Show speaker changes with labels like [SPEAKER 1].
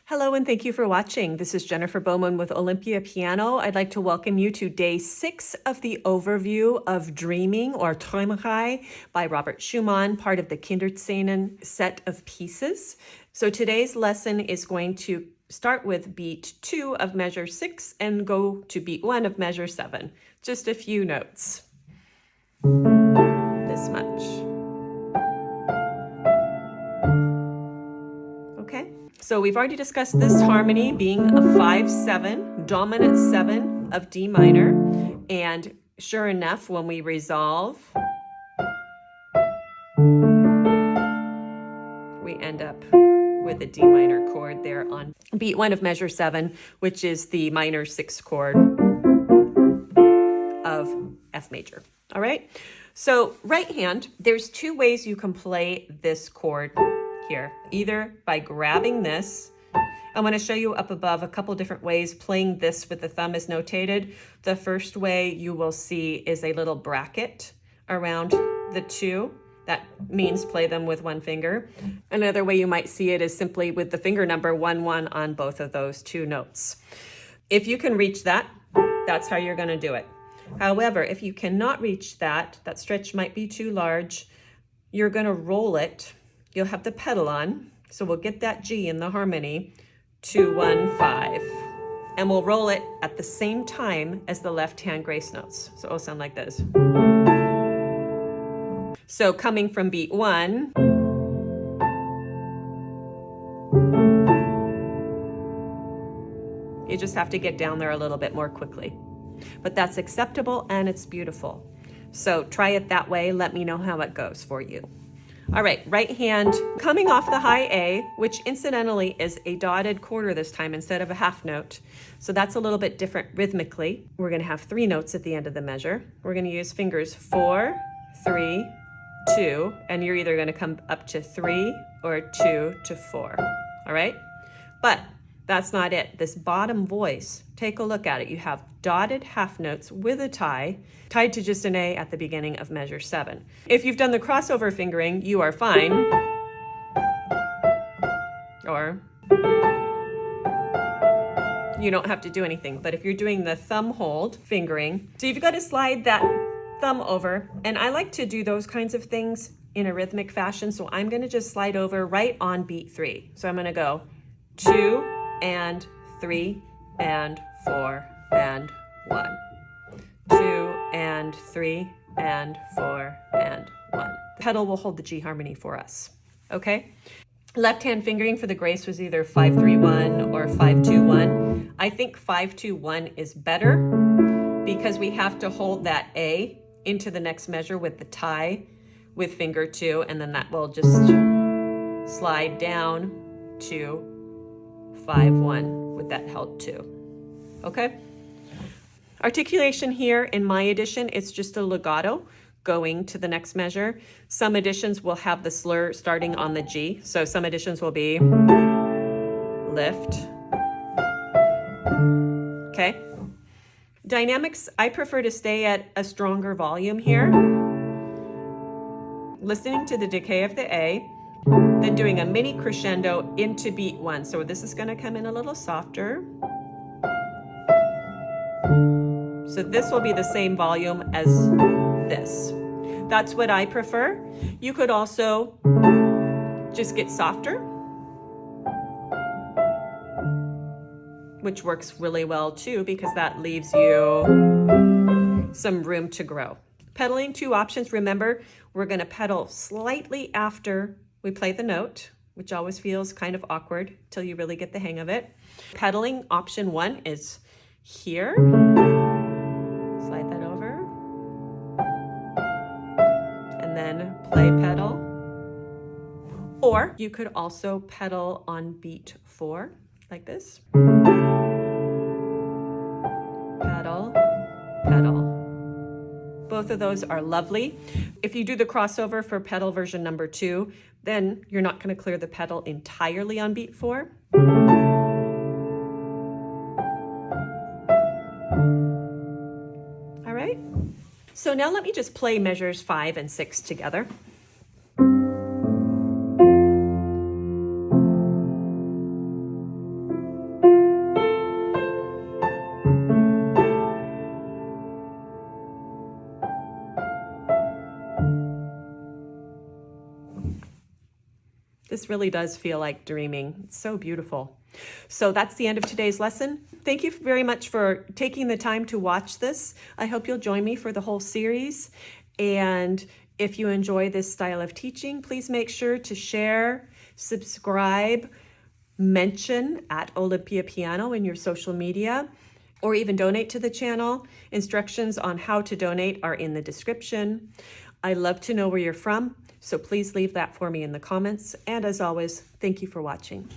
[SPEAKER 1] Hello and thank you for watching. This is Jennifer Bowman with Olympia Piano. I'd like to welcome you to day 6 of the overview of Dreaming or Traumerei by Robert Schumann, part of the Kinderszenen set of pieces. So today's lesson is going to start with beat 2 of measure 6 and go to beat 1 of measure 7. Just a few notes. This much. Okay, so we've already discussed this harmony being a 5-7, dominant 7 of D minor, and sure enough, when we resolve, we end up with a D minor chord there on beat 1 of measure 7, which is the minor 6th chord of F major. All right, so right hand, there's 2 ways you can play this chord here, either by grabbing this. I want to show you up above a couple different ways playing this with the thumb is notated. The first way you will see is a little bracket around the 2. That means play them with 1 finger. Another way you might see it is simply with the finger number 1-1 on both of those 2 notes. If you can reach that, that's how you're going to do it. However, if you cannot reach that stretch might be too large, you're going to roll it. You'll have the pedal on, so we'll get that G in the harmony, 2, 1, 5. And we'll roll it at the same time as the left hand grace notes. So it'll sound like this. So coming from beat 1, you just have to get down there a little bit more quickly. But that's acceptable and it's beautiful. So try it that way. Let me know how it goes for you. All right, right hand coming off the high A, which incidentally is a dotted quarter this time instead of a half note. So that's a little bit different rhythmically. We're going to have 3 notes at the end of the measure. We're going to use fingers 4, 3, 2, and you're either going to come up to 3 or 2 to 4. All right, but that's not it. This bottom voice, take a look at it. You have dotted half notes with a tie, tied to just an A at the beginning of measure 7. If you've done the crossover fingering, you are fine. Or you don't have to do anything. But if you're doing the thumb hold fingering, so you've got to slide that thumb over. And I like to do those kinds of things in a rhythmic fashion. So I'm going to just slide over right on beat 3. So I'm going to go 2 and 3 and 4 and 1. 2 and 3 and 4 and 1. The pedal will hold the G harmony for us. Okay? Left hand fingering for the grace was either 5-3-1 or 5-2-1. I think 5-2-1 is better because we have to hold that A into the next measure with the tie with finger 2, and then that will just slide down to 5-1 with that held 2. Okay? Articulation here in my edition, it's just a legato going to the next measure. Some editions will have the slur starting on the G. So some editions will be lift. Okay? Dynamics, I prefer to stay at a stronger volume here. Listening to the decay of the A, then doing a mini crescendo into beat 1. So this is going to come in a little softer. So this will be the same volume as this. That's what I prefer. You could also just get softer, which works really well too, because that leaves you some room to grow. Pedaling, 2 options. Remember, we're going to pedal slightly after we play the note, which always feels kind of awkward till you really get the hang of it. Pedaling, option 1 is here. Slide that over. And then play pedal. Or you could also pedal on beat 4, like this. Pedal, pedal. Both of those are lovely. If you do the crossover for pedal version number 2, then you're not going to clear the pedal entirely on beat 4. All right. So now let me just play measures 5 and 6 together. This really does feel like dreaming. It's so beautiful. So that's the end of today's lesson. Thank you very much for taking the time to watch this. I hope you'll join me for the whole series. And if you enjoy this style of teaching, please make sure to share, subscribe, mention at Olympia Piano in your social media, or even donate to the channel. Instructions on how to donate are in the description. I love to know where you're from, so please leave that for me in the comments. And as always, thank you for watching.